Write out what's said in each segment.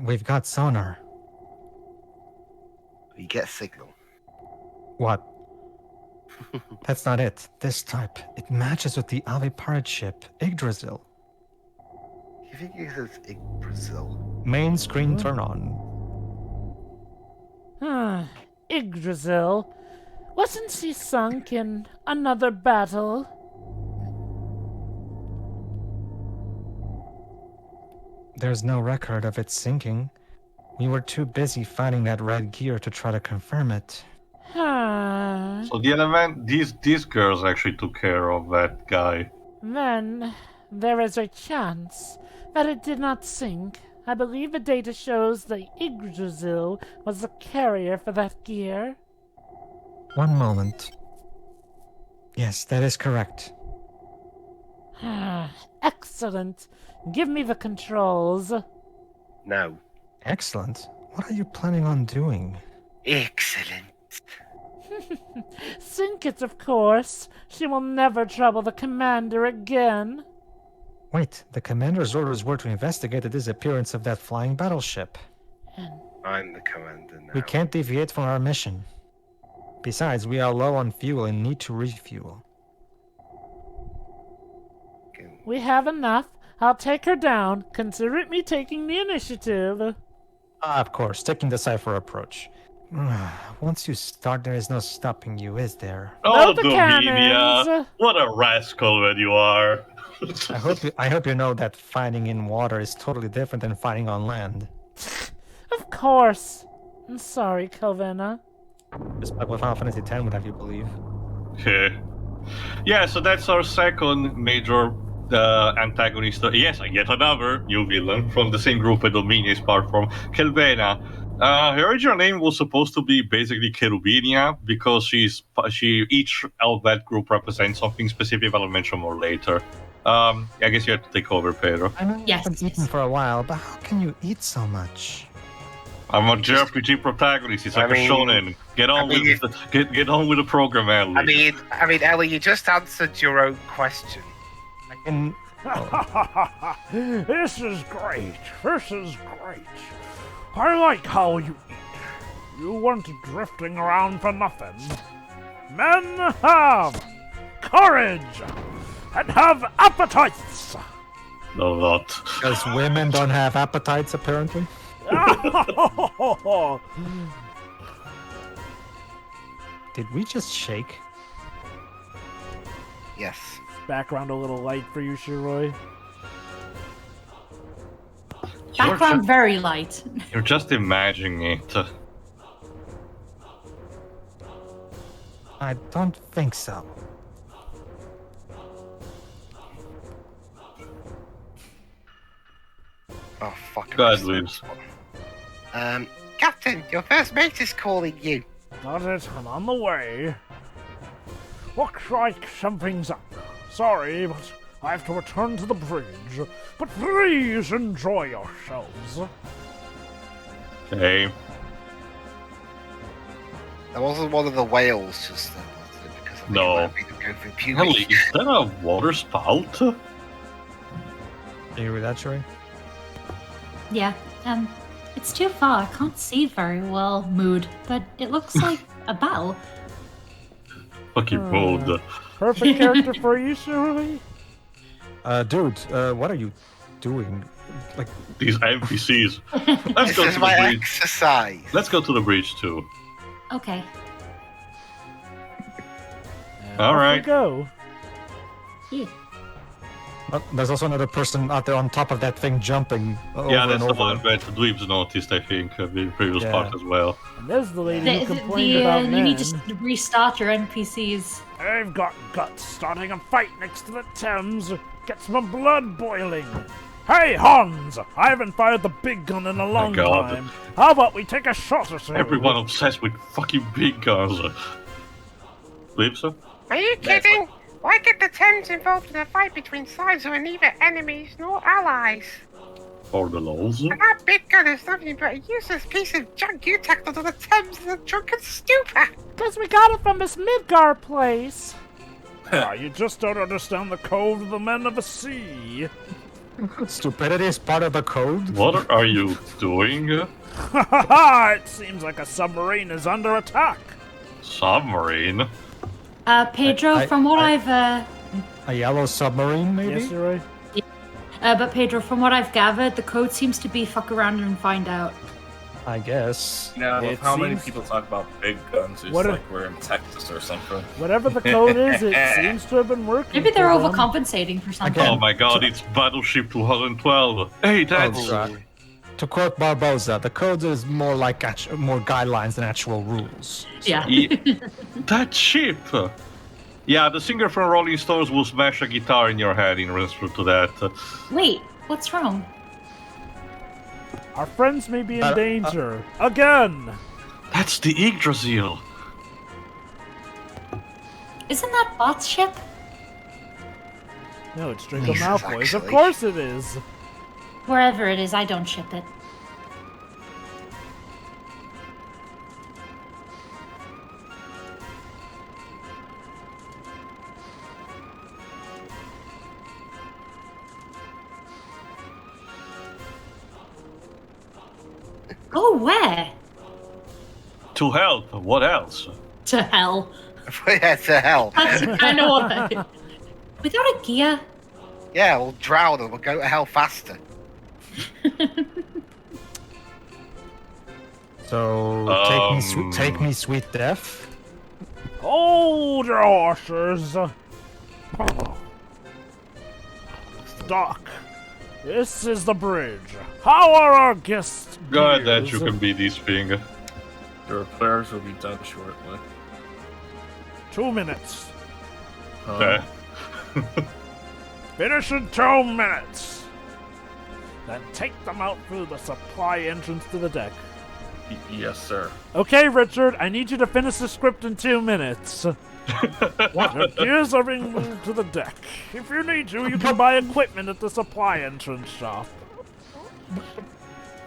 We've got sonar. You get a signal. What? That's not it. This type. It matches with the Ave pirate ship, Yggdrasil. You think it is in Brazil? Main screen turn on. Yggdrasil. Wasn't she sunk in another battle? There's no record of it sinking. We were too busy finding that red gear to try to confirm it. So the event, these girls actually took care of that guy. Then there is a chance that it did not sink. I believe the data shows that Yggdrasil was the carrier for that gear. One moment. Yes, that is correct. Excellent. Give me the controls. No. Excellent. What are you planning on doing? Excellent. Sink it, of course. She will never trouble the commander again. Wait, the commander's orders were to investigate the disappearance of that flying battleship. I'm the commander now. We can't deviate from our mission. Besides, we are low on fuel and need to refuel. We have enough. I'll take her down. Consider it me taking the initiative. Of course, taking the cipher approach. Once you start, there is no stopping you, is there? Oh, the Dominia! cannons. What a rascal that you are! I hope you know that fighting in water is totally different than fighting on land. Of course. I'm sorry, Calvena. Despite what Final Fantasy X would have you believe. Okay. Yeah, so that's our second major antagonist. Yes, yet another new villain from the same group that Dominia is part from, Kelvena. Her original name was supposed to be basically Cherubinia because each of that group represents something specific that I'll mention more later. I guess you have to take over, Pedro. I know you haven't eaten for a while, but how can you eat so much? I'm a JRPG protagonist. It's like a shonen. Get on with the program, Ellie. I mean, Ellie, you just answered your own question. This is great. This is great. I like how you eat. You weren't drifting around for nothing. Men have courage and have appetites. No, not. Because women don't have appetites, apparently. Did we just shake? Yes. Background a little light for you, Shiroi. Background very light. You're just imagining it. I don't think so. Oh, fuck. Go ahead, Luis. Captain, your first mate is calling you. Got it, I'm on the way. Looks like something's up. Sorry, but I have to return to the bridge. But please enjoy yourselves. Okay. That wasn't one of the whales just then, was it? Because I think No. it might have been going through puberty. Ellie, is that a water spout? Can you read that, Shuri? Yeah, it's too far. I can't see very well, Mood, but it looks like a battle. Fucking mood. Perfect character for you, Shiroi. Dude, what are you doing? Like, These NPCs. Let's This go is to my the bridge. exercise. Let's go to the bridge too. Okay. All right. Go. Yeah. there's also another person out there on top of that thing jumping over Yeah, that's and the over. one that the dweebs noticed, I think, in the previous Yeah. part as well. And there's the lady who complained about you men. need to restart your NPCs. I've got guts starting a fight next to the Thames. Gets my blood boiling. Hey, Hans! I haven't fired the big gun in a long God. time. How about we take a shot or so? Everyone obsessed with fucking big guns. Dweebs? Are you kidding? Why get the Thames involved in a fight between sides who are neither enemies nor allies? For the lols? And that big gun is nothing but a useless piece of junk you tackled on the Thames in a drunken stupor. Because we got it from this Midgar place. You just don't understand the code of the men of the sea. Stupidity is part of the code? What are you doing? Ha ha ha! It seems like a submarine is under attack. Submarine? Pedro, I- from what I- I've A yellow submarine, maybe? Yes, you're right. but Pedro, from what I've gathered, the code seems to be fuck around and find out. I guess. Now, It with how many seems- people talk about big guns, it's What like we're in Texas or something. Whatever the code is, it seems to have been working. Maybe they're for them. overcompensating for something. Again. Oh my god, it's Battleship 212. Hey, that's... Oh, to quote Barbosa, the code is more like more guidelines than actual rules. Yeah. That ship! Yeah, the singer from Rolling Stones will smash a guitar in your head in response to that. Wait, what's wrong? Our friends may be in Uh, danger. Again! That's the Yggdrasil. Isn't that Bart's ship? No, it's Draco Yes, Malfoy's. Of actually. course it is. Wherever it is, I don't ship it. Oh, where? To help, what else? To hell. Yeah, to hell. That's kind of what I... Without a gear? Yeah, we'll drown and we'll go to hell faster. So take me, sweet death. Hold your horses. Doc, this is the bridge. How are our guests? God, that gears? you can be this thing. The repairs will be done shortly. 2 minutes. Eh. Finish in 2 minutes. Then take them out through the supply entrance to the deck. Yes, sir. Okay, Richard, I need you to finish the script in 2 minutes. Your gears are being moved to the deck. If you need to, you can buy equipment at the supply entrance shop.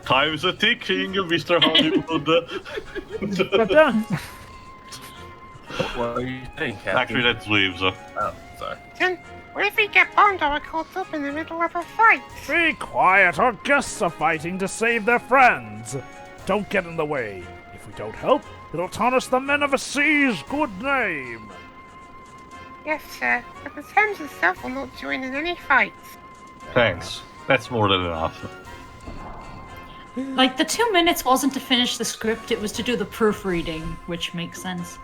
Time's a ticking, Mr. Hollywood. What are you saying, Captain? Actually, that's leaves. Oh, sorry. Then, what if we get bombed or we're caught up in the middle of a fight? Be quiet, our guests are fighting to save their friends. Don't get in the way. If we don't help, it'll tarnish the men of the sea's good name. Yes, sir, but the Thames itself will not join in any fights. Thanks. That's more than enough. Like, the 2 minutes wasn't to finish the script, it was to do the proofreading, which makes sense.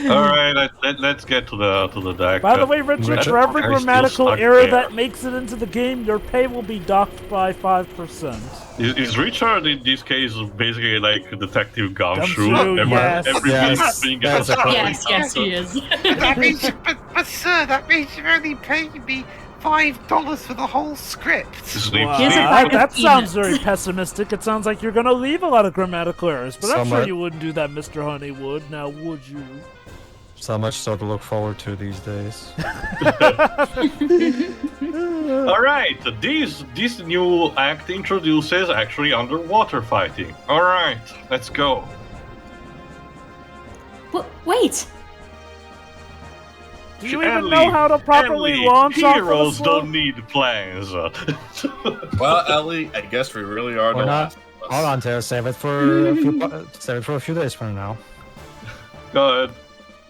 Alright, let's get to the deck. By the way, Richard, for every I'm still grammatical stuck error there. that makes it into the game, your pay will be docked by 5%. Is Richard in this case basically like Detective Gumshoe? Gumshoe, yes. Every Yes, thing that's gets a- Yes, he is. That means, but sir, that means you're only paying me $5 for the whole script. Sleep. Wow. Here's a That, bag of that sounds peanuts. very pessimistic. It sounds like you're gonna leave a lot of grammatical errors, but I'm sure Somewhat. you wouldn't do that, Mr. Honeywood. Now, would you? So much so to look forward to these days. Alright, this new act introduces actually underwater fighting. Alright, let's go. Wait! Do you even know how to properly launch off of a Heroes slope? don't need plans. Well, Ellie, I guess we really are Or the not. last of us. Hold on, Taylor. Save it for a few days from now. Go ahead.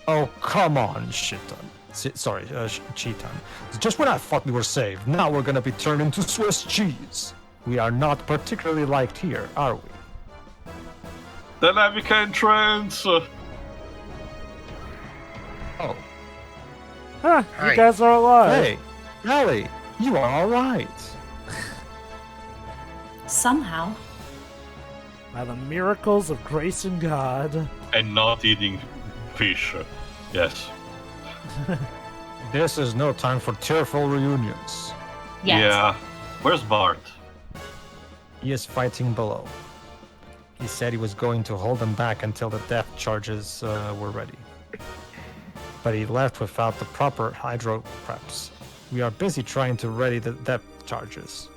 Oh, come on, Cheaton. Just when I thought we were saved, now we're gonna be turned into Swiss cheese. We are not particularly liked here, are we? Dynamic entrance. Oh, Huh, Hi. you guys are alive. hey, Ellie, you are all right. Somehow. By the miracles of grace and God. And not eating fish. Yes. This is no time for tearful reunions. Yes. Yeah. Where's Bart? He is fighting below. He said he was going to hold them back until the depth charges were ready. But he left without the proper hydro preps. We are busy trying to ready the depth charges.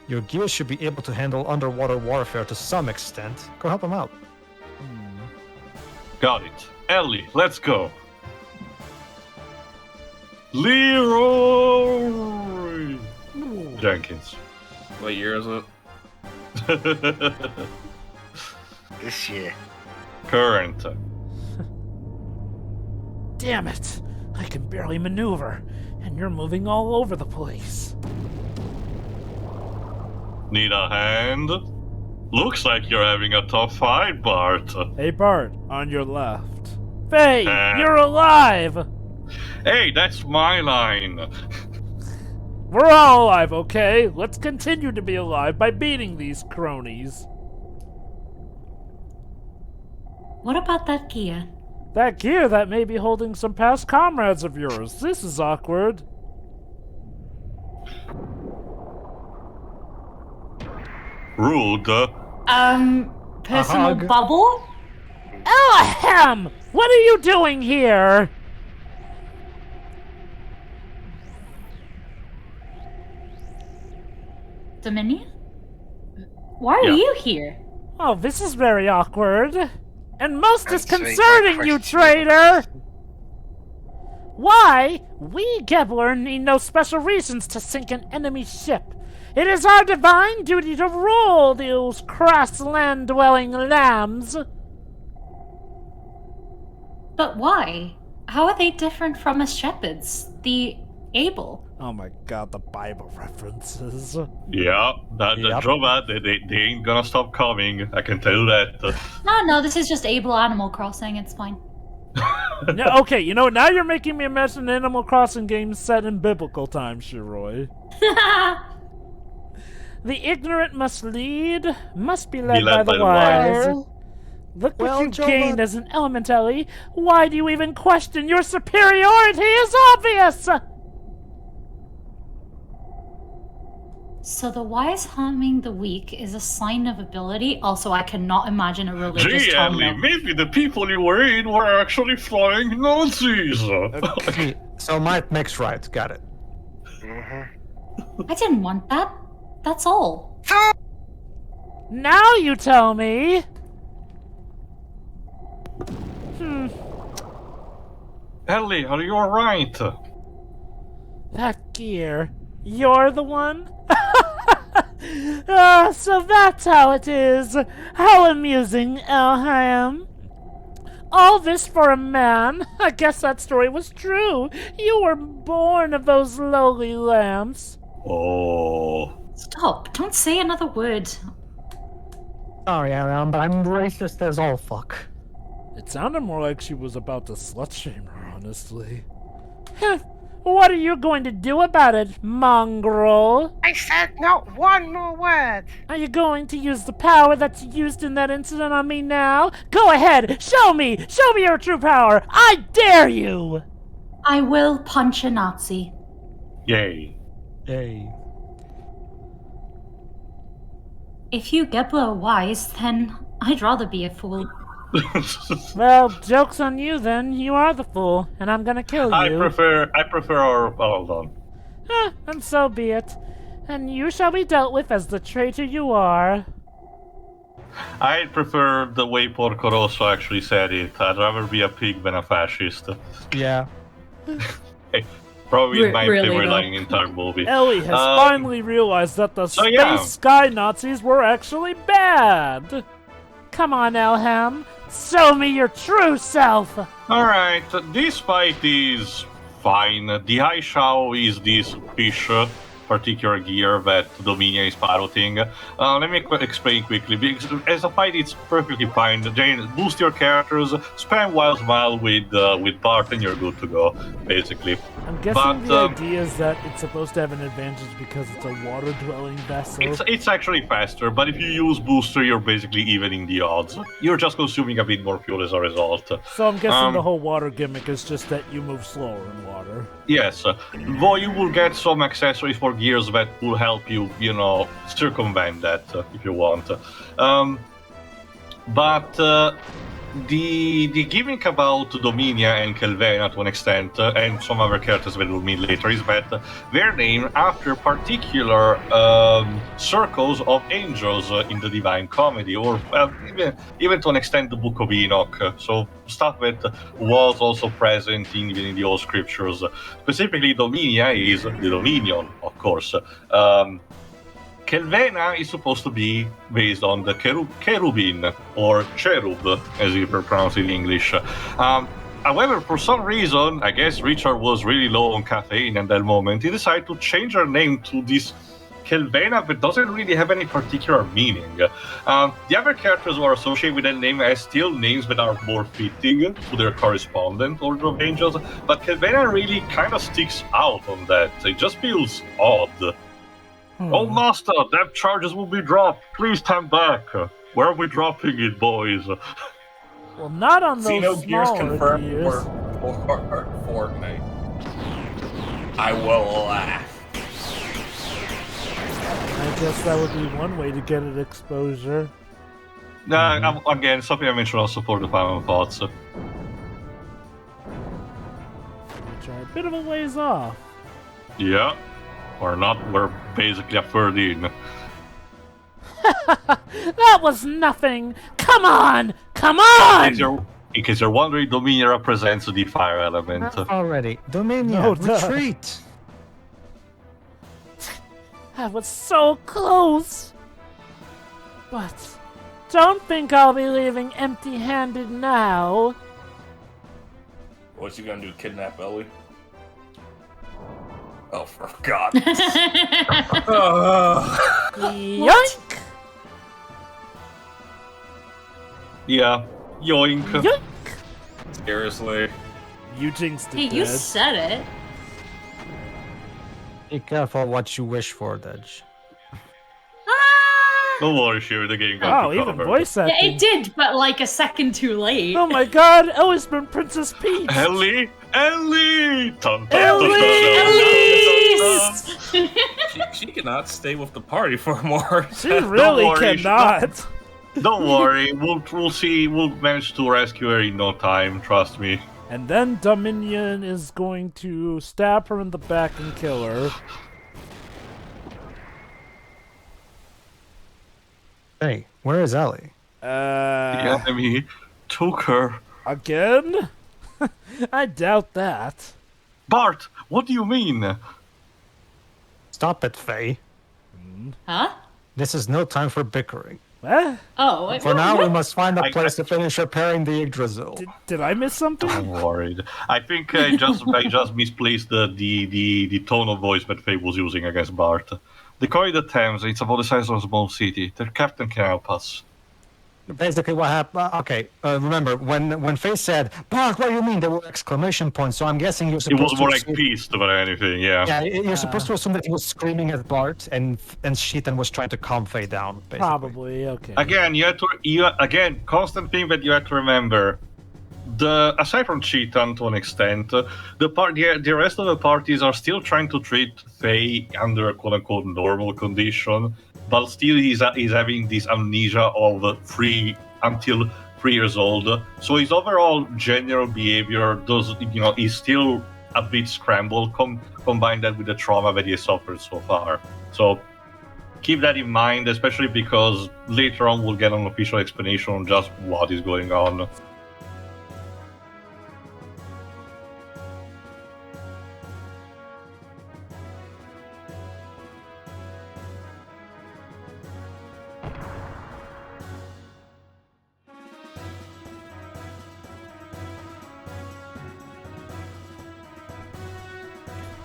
Your gear should be able to handle underwater warfare to some extent. Go help him out. Got it. Ellie, let's go. Leroy! Jenkins. What year is it? This year. Current. Damn it! I can barely maneuver, and you're moving all over the place. Need a hand? Looks like you're having a tough fight, Bart. Hey, Bart, on your left. Fei, Uh. you're alive! Hey, that's my line. We're all alive, okay? Let's continue to be alive by beating these cronies. What about that gear? That gear that may be holding some past comrades of yours. This is awkward. Rude. Personal hug. bubble? Ahem! What are you doing here? Dominion? Why are Yeah. you here? Oh, this is very awkward. And most Answering my disconcerting, you question. traitor! Why? We, Gebler, need no special reasons to sink an enemy ship. It is our divine duty to rule those crass land-dwelling lambs. But why? How are they different from us shepherds? The able? Oh my god, the Bible references. Yeah, the Yep. drawback, they ain't gonna stop coming. I can tell you that. No, this is just able Animal Crossing, it's fine. No, okay, you know, now you're making me imagine an Animal Crossing game set in biblical times, Shiroi. The ignorant must lead, must be led by the wise. Look what Well, you Joe, gained as an elementary. Why do you even question your superiority is obvious! So the wise harming the weak is a sign of ability. Also, I cannot imagine a religious Gee, tone. Elly, though. maybe the people you were in were actually flying Nazis. So might makes right. Got it. I didn't want that. That's all. Now you tell me! Elly, are you alright? That gear. You're the one? So that's how it is. How amusing, Elham. All this for a man? I guess that story was true. You were born of those lowly lambs. Oh. Stop. Don't say another word. Sorry, Ariane, but I'm racist as all fuck. It sounded more like she was about to slut-shame her, honestly. What are you going to do about it, mongrel? I said not one more word. Are you going to use the power that's used in that incident on me now? Go ahead, show me! Show me your true power! I dare you! I will punch a Nazi. Yay. Yay. If you Gebler are wise, then I'd rather be a fool. Well, joke's on you then. You are the fool, and I'm gonna kill you. I prefer our hold on. And so be it. And you shall be dealt with as the traitor you are. I prefer the way Porco Rosso actually said it. I'd rather be a pig than a fascist. Yeah. Probably my Really, favorite though? line in the entire movie. Ellie has finally realized that the so space yeah. sky Nazis were actually bad. Come on, Elham. Show me your true self. Alright, this fight is fine. The Haishao is this fish particular gear that Dominion is piloting. Let me explain quickly. Because as a fight, it's perfectly fine. Jane, boost your characters, spam Wild Smile with Bart, and you're good to go, basically. I'm guessing But, the idea is that it's supposed to have an advantage because it's a water-dwelling vessel. It's actually faster, but if you use booster, you're basically evening the odds. You're just consuming a bit more fuel as a result. So I'm guessing the whole water gimmick is just that you move slower in water. Yes, though you will get some accessories for gears that will help you, circumvent that if you want. But the gimmick about Dominia and Kelvena to an extent, and some other characters that we'll meet later, is that they're named after particular circles of angels in the Divine Comedy, or even to an extent the Book of Enoch. So stuff that was also present even in the old scriptures. Specifically, Dominia is the Dominion, of course. Kelvena is supposed to be based on the cherubin, or cherub, as you pronounce it in English. However, for some reason, I guess Richard was really low on caffeine at that moment, he decided to change her name to this Kelvena, but doesn't really have any particular meaning. The other characters who are associated with that name have still names that are more fitting to their correspondent Order of Angels, but Kelvena really kind of sticks out on that. It just feels odd. Oh, Master, depth charges will be dropped. Please stand back. Where are we dropping it, boys? Well, not on those Xenogears smaller confirmed gears. for Fortnite. I will laugh. I guess that would be one way to get it exposure. Again, something I mentioned also for the final thoughts. Which are a bit of a ways off. Yeah. Or not, we're basically a third in. That was nothing! Come on! Come on! In case you're wondering, Dominia represents the fire element. Enough already. Dominia, No, duh. retreat! I was so close! But don't think I'll be leaving empty-handed now. What's he gonna do? Kidnap Ellie? Oh, for God. Yoink! Yeah, yoink. Yoink! Seriously. You jinxed it, Hey, you Dad. said it. Be careful what you wish for, Dej. Don't worry, sure, the game got Oh, you even covered. voice Yeah, acting. it did, but like a second too late. Oh my god, Ellie's been Princess Peach! Ellie! Ellie! Dun, dun, Ellie! dun, dun, dun, dun. She cannot stay with the party for more. She really worry, cannot. Don't worry, we'll see. We'll manage to rescue her in no time, trust me. And then Dominion is going to stab her in the back and kill her. Hey, where is Ellie? The enemy took her. Again? I doubt that. Bart, what do you mean? Stop it, Fei. Huh? This is no time for bickering. What? Oh, For now, we must find a I- place to finish repairing the Yggdrasil. Did I miss something? I'm worried. I think I just misplaced the tone of voice that Faye was using against Bart. The corridor Thames, it's about the size of a small city. Their captain can help us. Basically, what happened? Okay, remember when Faye said, "Bart, what do you mean?" There were exclamation points. So I'm guessing you're It supposed was more to like assume- peace than anything, yeah. Yeah, you're supposed to assume that he was screaming at Bart, and Sheetan was trying to calm Faye down. Basically. Probably, okay. Again, constant thing that you have to remember. Aside from Cheetan to an extent, the rest of the parties are still trying to treat Faye under a quote-unquote normal condition, but still he's having this amnesia of until 3 years old. So his overall general behavior is still a bit scrambled. Combine that with the trauma that he has suffered so far. So keep that in mind, especially because later on we'll get an official explanation on just what is going on.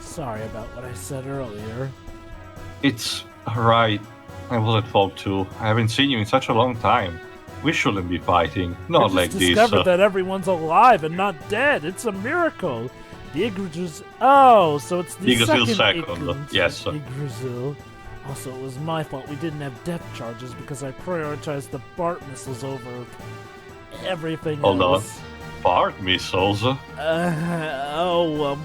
Sorry about what I said earlier. It's alright. I was at fault too. I haven't seen you in such a long time. We shouldn't be fighting. Not I like just this. discovered that everyone's alive and not dead. It's a miracle. The Yggdrasil. Oh, so it's the Yggdrasil second second, yes. Yggdrasil. Also, it was my fault we didn't have depth charges because I prioritized the Bart missiles over everything Hold on. else. Bart missiles?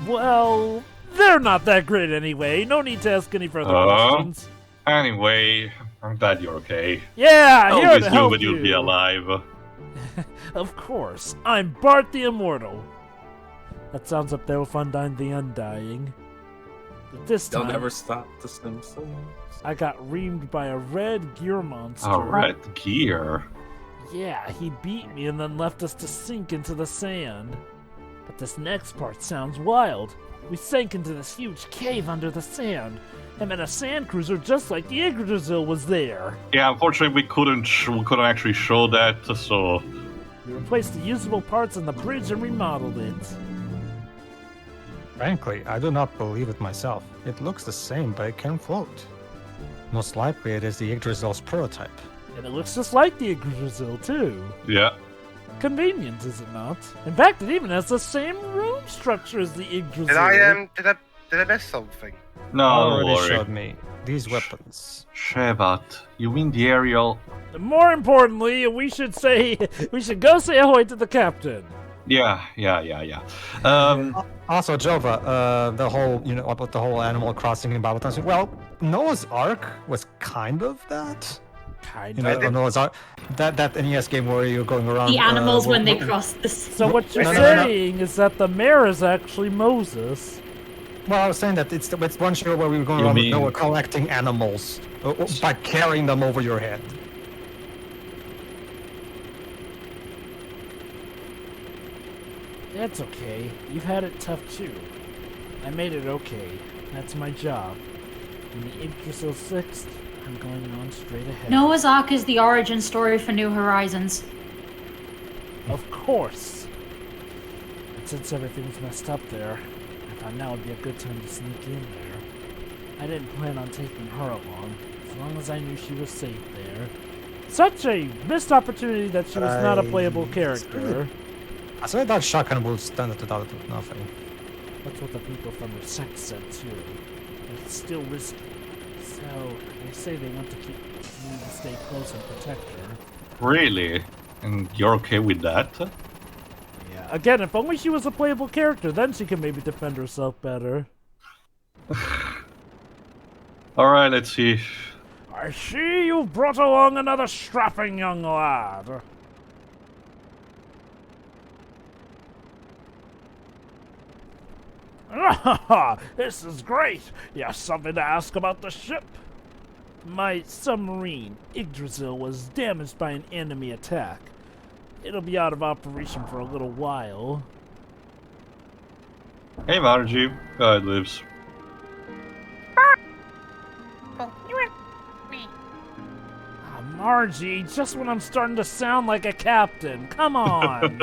Well, they're not that great anyway. No need to ask any further questions. Anyway, I'm glad you're okay. Yeah, I here always to knew help that you'd be you. alive. Of course, I'm Bart the Immortal. That sounds up there with Undyne the Undying. But this They'll time, never stop the Simpsons. I got reamed by a red gear monster. A red gear. Yeah, he beat me and then left us to sink into the sand. But this next part sounds wild. We sank into this huge cave under the sand, and then a sand cruiser just like the Yggdrasil was there. Yeah, unfortunately we couldn't actually show that, so... We replaced the usable parts on the bridge and remodeled it. Frankly, I do not believe it myself. It looks the same, but it can float. Most likely it is the Yggdrasil's prototype. And it looks just like the Yggdrasil, too. Yeah. Convenient, is it not? In fact, it even has the same room structure as the Yggdrasil. Did I miss something? No, Already don't worry. showed me these weapons. Shevat, you win the aerial... More importantly, we should go say ahoy to the captain. Yeah. Also, Jova, the whole, about the whole Animal Crossing in Bible Times. Well, Noah's Ark was kind of that. Noah's Ark, that NES game where you're going around. The animals when they cross the sea. So what you're saying is that the mayor is actually Moses. Well, I was saying that it's one show where we were going around with Noah collecting animals by carrying them over your head. That's okay. You've had it tough too. I made it okay. That's my job. In the Yggdrasil 6th, I'm going on straight ahead. Noah's Ark is the origin story for New Horizons. Of course. And since everything's messed up there, I thought now would be a good time to sneak in there. I didn't plan on taking her along, as long as I knew she was safe there. Such a missed opportunity that she was not a playable character. I said that shotgun will stand it without nothing. That's what the people from her sect said too. But it's still risky. So, they say they want to keep me to stay close and protect her. Really? And you're okay with that? Yeah. Again, if only she was a playable character, then she can maybe defend herself better. Alright, let's see. I see you've brought along another strapping young lad. This is great. You have something to ask about the ship? My submarine, Yggdrasil, was damaged by an enemy attack. It'll be out of operation for a little while. Hey Margie, it lives. Oh, you and me. Margie, just when I'm starting to sound like a captain. Come on.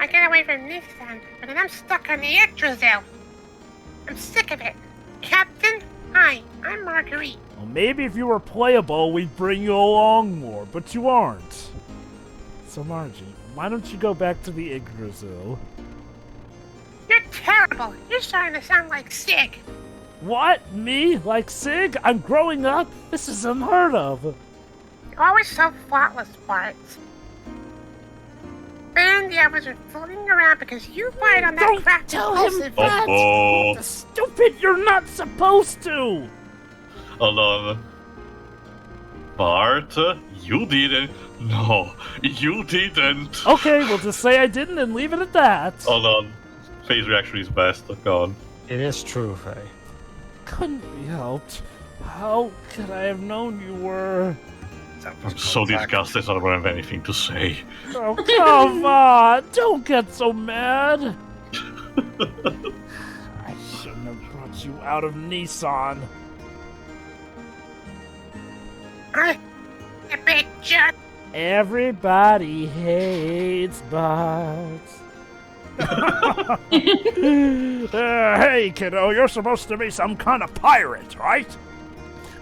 I get away from this then, but then I'm stuck on the Yggdrasil. I'm sick of it. Captain, hi, I'm Marguerite. Well, maybe if you were playable, we'd bring you along more, but you aren't. So Margie, why don't you go back to the Yggdrasil? You're terrible. You're starting to sound like Sig. What? Me? Like Sig? I'm growing up? This is unheard of. You're always so thoughtless, Bart. And the others are floating around because you fight on that Don't crack tell him impulsive- that! Oh, Stupid, you're not supposed to! hold on. Bart, you didn't. No, you didn't. Okay, we'll just say I didn't and leave it at that. Hold on. Phase reaction is best. Go on. It is true, Faye. Couldn't be helped. How could I have known you were... I'm so disgusted I don't have anything to say. Oh, come on! Don't get so mad! I shouldn't have brought you out of Nissan. You big jerk. Everybody hates Bart. Hey, kiddo, you're supposed to be some kind of pirate, right?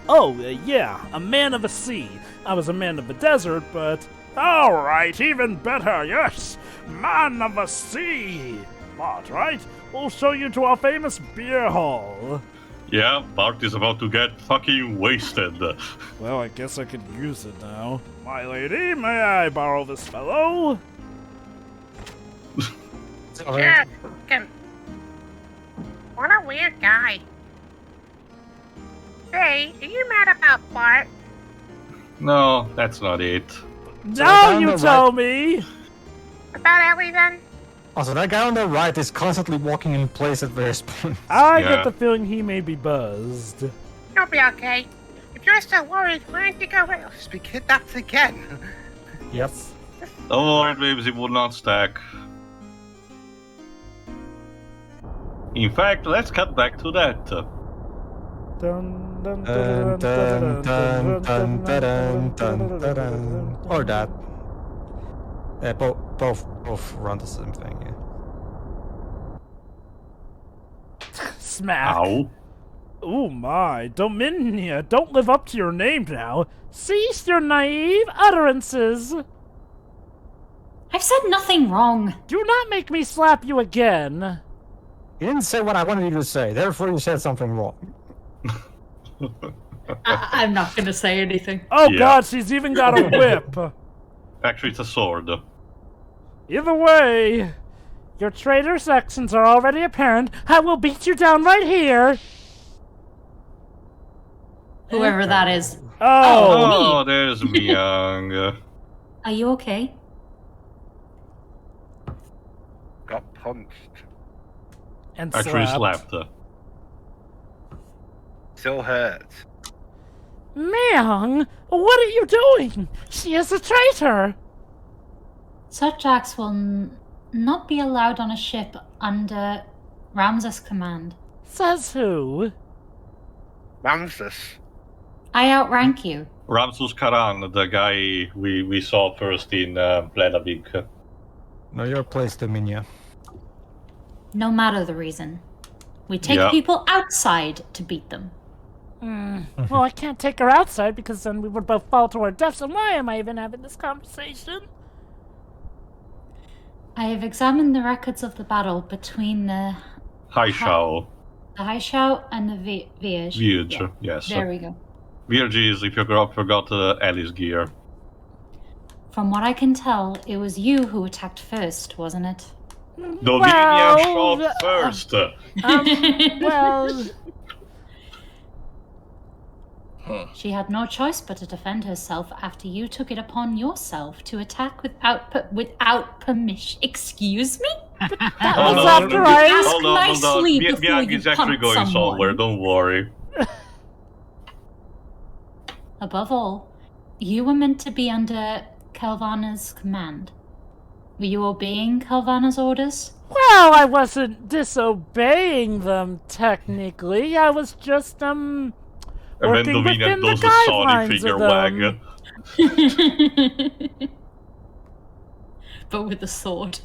Oh, yeah, a man of the sea. I was a man of the desert, but... All right, even better, yes. Man of the sea. Bart, right? We'll show you to our famous beer hall. Yeah, Bart is about to get fucking wasted. Well, I guess I could use it now. My lady, may I borrow this fellow? Sure. What a weird guy. Hey, are you mad about Bart? No, that's not it. Now you tell me! About Ellie then? Also, that guy on the right is constantly walking in place at various points. I Yeah. get the feeling he may be buzzed. You'll be okay. If you're so worried, why don't you go with us? Just be kidnapped again. Yep. Don't worry, babes, it will not stack. In fact, let's cut back to that. Dun, dun, Dun, dun, dun, dun, dun, dun, dun, dun. Or that. Yeah, both run the same thing, yeah. Smack. Ow. Oh my, Dominia, don't live up to your name now. Cease your naive utterances. I've said nothing wrong. Do not make me slap you again. You didn't say what I wanted you to say, therefore you said something wrong. I'm not gonna say anything. Oh Yeah. god, she's even got a whip. Actually, it's a sword. Either way, your traitorous actions are already apparent. I will beat you down right here. Whoever that is. Oh, Oh, there's Myung. Are you okay? Got punched. and Actually, slapped. slapped. Still hurt. Myung, what are you doing? She is a traitor. Such acts will not be allowed on a ship under Ramses' command. Says who? Ramses. I outrank you. Ramsus Karan, the guy we saw first in Plenavik. Know your place, Dominia. No matter the reason. We take Yeah. people outside to beat them. Well, I can't take her outside because then we would both fall to our deaths. And why am I even having this conversation? I have examined the records of the battle between the Haishao. Haishao and the Viej. Viej, yes. There we go. Viej is, if you forgot, Ellie's gear. From what I can tell, it was you who attacked first, wasn't it? Dominia Well, shot first! Well, She had no choice but to defend herself after you took it upon yourself to attack without permission. Excuse me? that was after I... Ask Hold on. nicely before Myung you is actually punt going someone. somewhere, don't worry. Above all, you were meant to be under Kelvana's command. Were you obeying Kelvana's orders? Well, I wasn't disobeying them, technically. I was just, And then working Dominia within the does a Sonic guidelines figure of them. wag. But with a sword.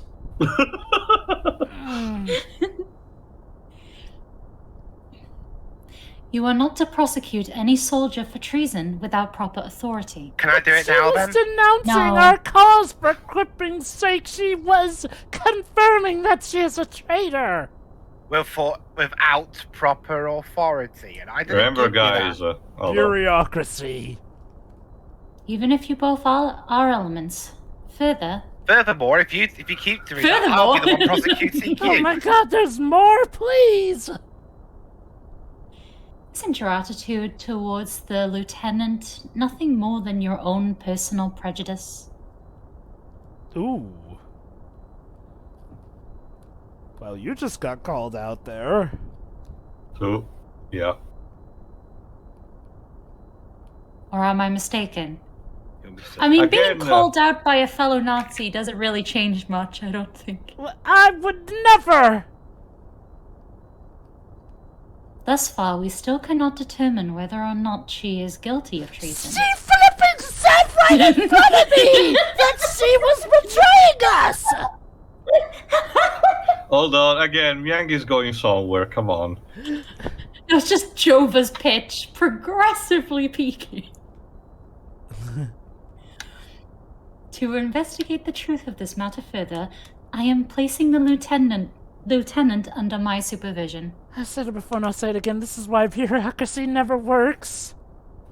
You are not to prosecute any soldier for treason without proper authority. Can I do it She now was then? denouncing No. our cause, for cripping's sake. She was confirming that she is a traitor. Without proper authority, and I didn't Remember, give you that. guys. Hold on. Bureaucracy. Even if you both are elements. Further, Furthermore, if you keep doing that, I'll be the one prosecuting Oh you. my god, there's more, please! isn't your attitude towards the lieutenant nothing more than your own personal prejudice? Ooh. Well, you just got called out there. So, yeah. Or am I mistaken? I mean, Again, being called out by a fellow Nazi doesn't really change much, I don't think. Well, I would never! Thus far, we still cannot determine whether or not she is guilty of treason. She flipping said right in front of me that she was betraying us! Hold on, again, Myung is going somewhere, come on. It was just Jova's pitch, progressively peaking. To investigate the truth of this matter further, I am placing the lieutenant under my supervision. I said it before and I'll say it again. This is why bureaucracy never works.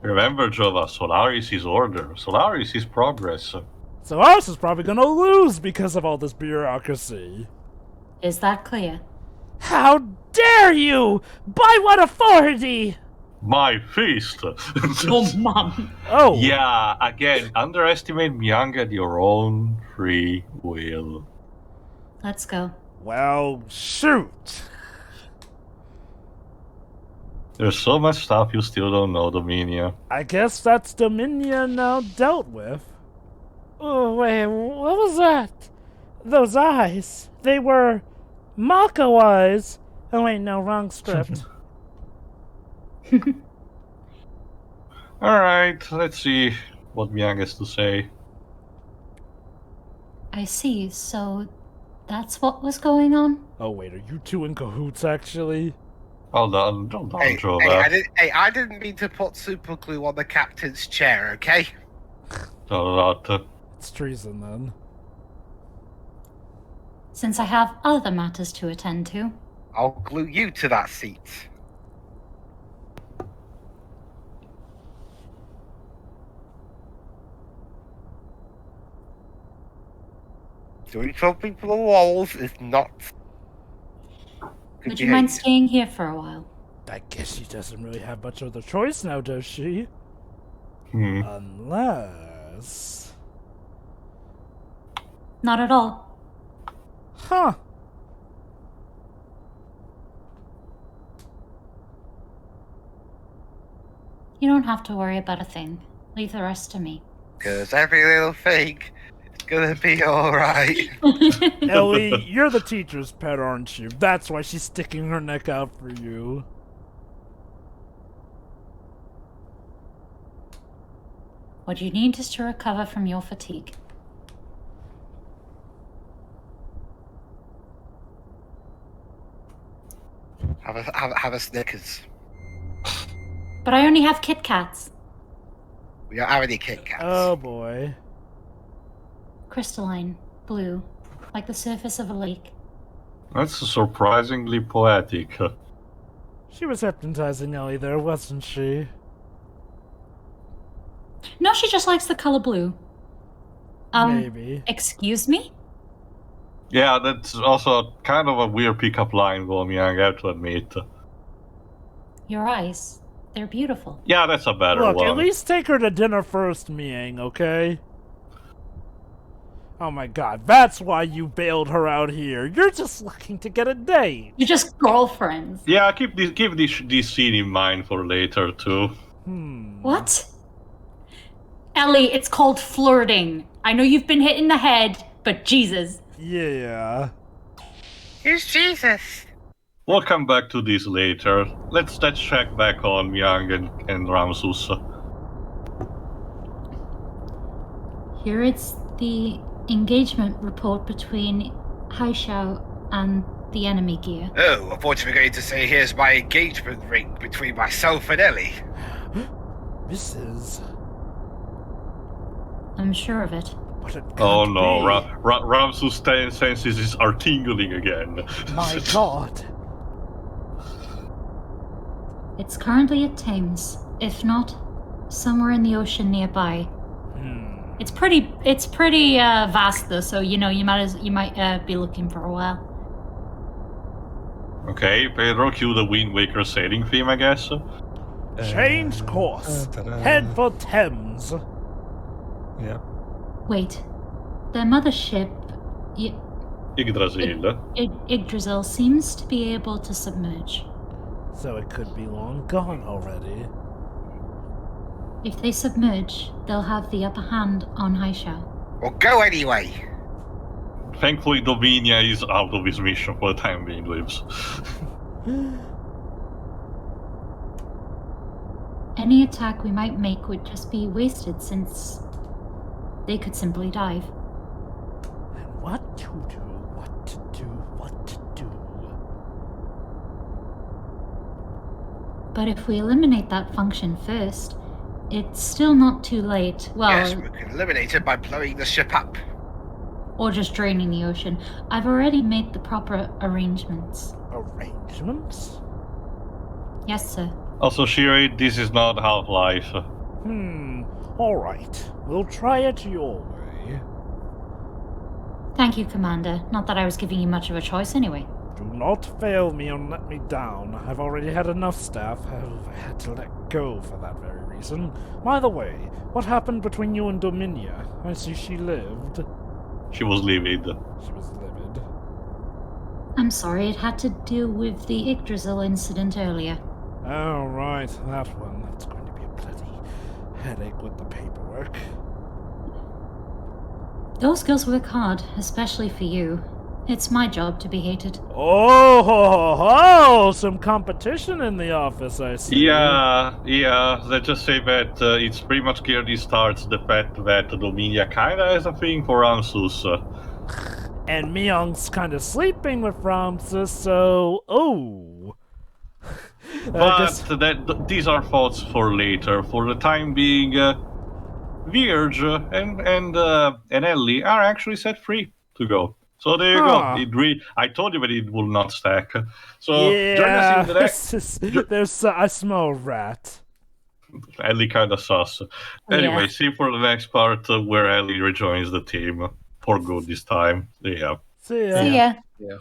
Remember, Jova, Solaris is order. Solaris is progress. So ours is probably gonna lose because of all this bureaucracy. Is that clear? How dare you! By what authority? My fist! Oh, Mum. Oh, Yeah, again, underestimate Myang at your own free will. Let's go. well, shoot. There's so much stuff you still don't know, Dominia. I guess that's Dominion now dealt with. Oh, wait, what was that? Those eyes. They were Mako eyes. Oh, wait, no, wrong script. Alright, let's see what Myang has to say. I see. So that's what was going on? Oh, wait, are you two in cahoots, actually? Hold on, don't Hey, draw hey, that. I didn't mean to put super glue on the captain's chair, okay? Don't. It's treason, then. Since I have other matters to attend to. I'll glue you to that seat. Doing something for the walls is not good Would you mind behavior. staying here for a while? I guess she doesn't really have much other choice now, does she? Unless... Not at all. Huh. You don't have to worry about a thing. Leave the rest to me. Because every little thing is gonna be alright. Ellie, you're the teacher's pet, aren't you? That's why she's sticking her neck out for you. What you need is to recover from your fatigue. Have a Snickers. But I only have Kit Kats. We don't have any Kit Kats. Oh boy. Crystalline, blue, like the surface of a lake. That's surprisingly poetic. She was hypnotizing Ellie there, wasn't she? No, she just likes the color blue. Maybe. Excuse me? Yeah, that's also kind of a weird pickup line, Myang, I have to admit. Your eyes. They're beautiful. Yeah, that's a better Look, one. at least take her to dinner first, Miang, okay? Oh my god, that's why you bailed her out here. You're just looking to get a date. You're just girlfriends. Yeah, keep this scene in mind for later, too. What? Ellie, it's called flirting. I know you've been hit in the head, but Jesus. Yeah. Who's Jesus? We'll come back to this later. Let's check back on Myang and Ramsus. Here it's the engagement report between Haishao and the enemy gear. Oh, I thought you were going to say, here's my engagement ring between myself and Ellie. Mrs. I'm sure of it. But it can't Oh no, be. Ramsus' senses are tingling again. My god. It's currently at Thames, if not somewhere in the ocean nearby. It's pretty vast though, so you might be looking for a while. Okay, Pedro, cue the Wind Waker sailing theme, I guess. Change course. Head for Thames. Yeah. Wait, their mothership, Yggdrasil. Yggdrasil, seems to be able to submerge. So it could be long gone already. If they submerge, they'll have the upper hand on Haishao. Well, go anyway. Thankfully, Dominia is out of his mission for the time being, lives. Any attack we might make would just be wasted since they could simply dive. And what to do, what to do, what to do. But if we eliminate that function first, it's still not too late. Well, Yes, we can eliminate it by blowing the ship up. or just draining the ocean. I've already made the proper arrangements. Arrangements? Yes, sir. Also, Shiri, this is not Half-Life. Alright. We'll try it your way. Thank you, Commander. Not that I was giving you much of a choice anyway. Do not fail me and let me down. I've already had enough staff who I had to let go for that very reason. By the way, what happened between you and Dominia? I see she lived. She was livid. She was livid. I'm sorry, it had to do with the Yggdrasil incident earlier. Oh, right, that one. That's going to be a bloody headache with the paperwork. Those girls work hard, especially for you. It's my job to be hated. Oh, some competition in the office, I see. Yeah. Let's just say that it's pretty much clearly starts the fact that Dominia kinda has a thing for Ramsus. And Myung's kind of sleeping with Ramses, so... Oh! But these are thoughts for later. For the time being, Virg and Ellie are actually set free to go. So there you go. I told you that it will not stack. So join us in the next. I smell rat. Ellie kind of sus. Anyway, Yeah. see you for the next part where Ellie rejoins the team for good this time. Yeah. See ya. See ya. Yeah.